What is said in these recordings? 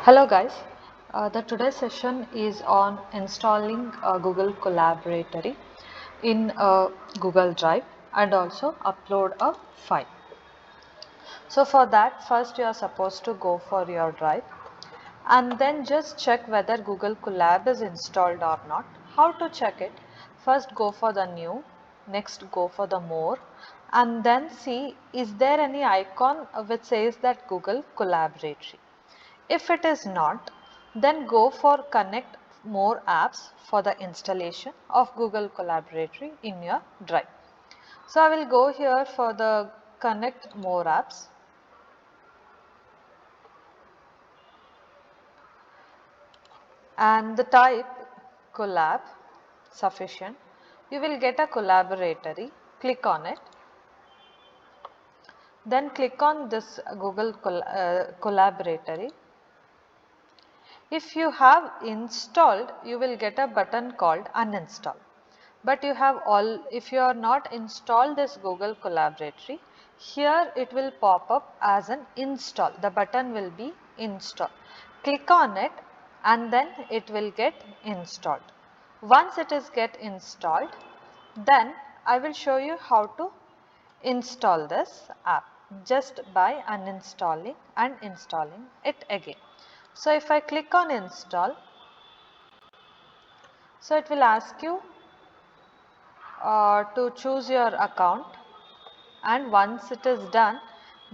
Hello guys, the today's session is on installing Google Collaboratory in Google Drive and also upload a file. So for that first you are supposed to go for your Drive and then just check whether Google Colab is installed or not. How to check it? First go for the new, next go for the more and then see is there any icon which says that Google Collaboratory. If it is not, then go for connect more apps for the installation of Google Collaboratory in your Drive. So I will go here for the connect more apps and the type collab sufficient. You will get a collaboratory, click on it. Then click on this Google Collaboratory. If you have installed, you will get a button called uninstall. But you have if you are not installed this Google Collaboratory, here it will pop up as an install. The button will be install. Click on it and then it will get installed. Once it is get installed, then I will show you how to install this app just by uninstalling and installing it again. So if I click on install, so it will ask you to choose your account, and once it is done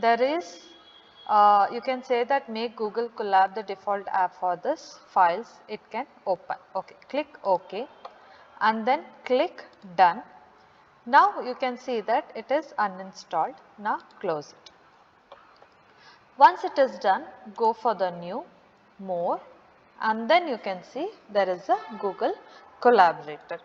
there is you can say that make Google Colab the default app for this files it can open. Okay, click OK and then click done. Now you can see that it is uninstalled. Now close it. Once it is done, go for the new, more and then you can see there is a Google Collaborator.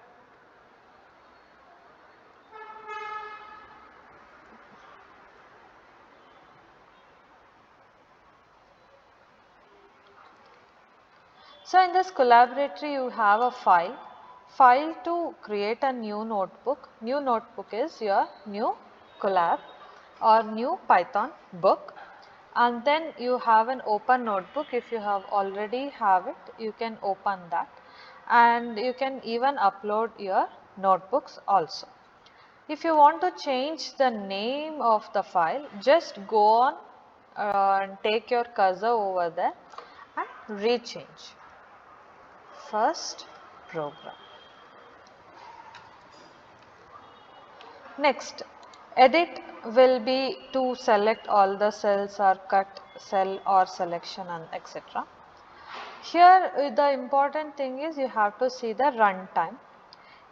So in this collaboratory you have a file to create a new notebook. New notebook is your new collab or new Python book, and then you have an open notebook. If you have already have it, you can open that and you can even upload your notebooks also. If you want to change the name of the file, just go on and take your cursor over there and rechange. First program. Next, edit will be to select all the cells or cut cell or selection and etc. Here the important thing is you have to see the runtime.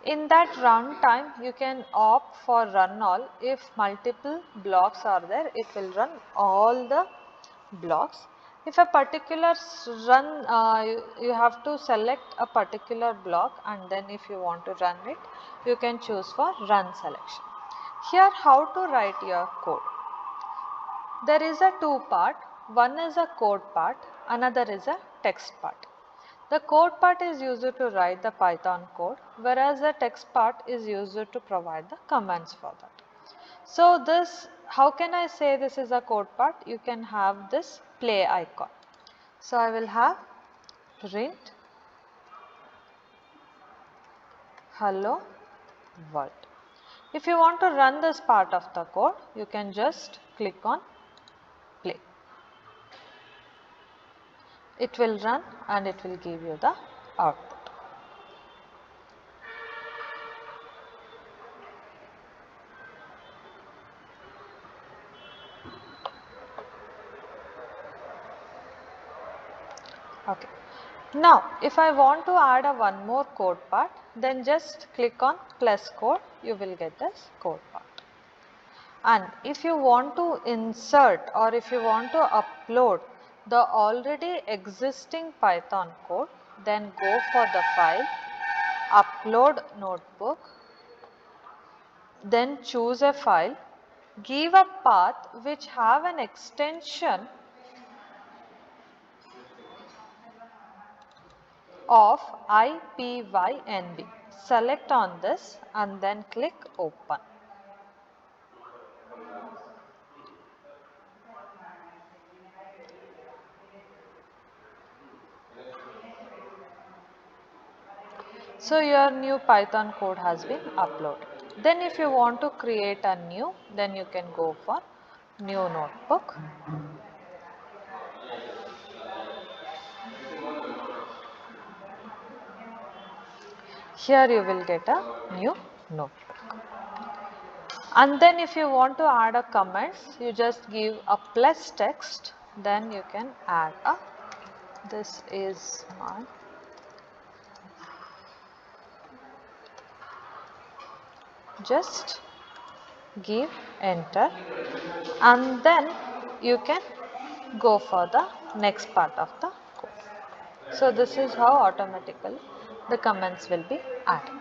In that runtime you can opt for run all. If multiple blocks are there, it will run all the blocks. If a particular run, you have to select a particular block and then if you want to run it, you can choose for run selection. Here how to write your code. There is a two part, one is a code part, another is a text part. The code part is used to write the Python code, whereas the text part is used to provide the commands for that. So this, how can I say this is a code part? You can have this play icon. So I will have print hello world. If you want to run this part of the code, you can just click on play. It will run and it will give you the output. Okay. Now, if I want to add a one more code part, then just click on plus code, you will get this code part. And if you want to insert or if you want to upload the already existing Python code, then go for the file, upload notebook, then choose a file, give a path which have an extension of IPYNB. Select on this and then click open. So your new Python code has been uploaded. Then if you want to create a new, then you can go for new notebook. Here you will get a new notebook. And then if you want to add a comments, you just give a plus text, then you can add a, this is my, just give enter, and then you can go for the next part of the code. So this is how automatically the comments will be added.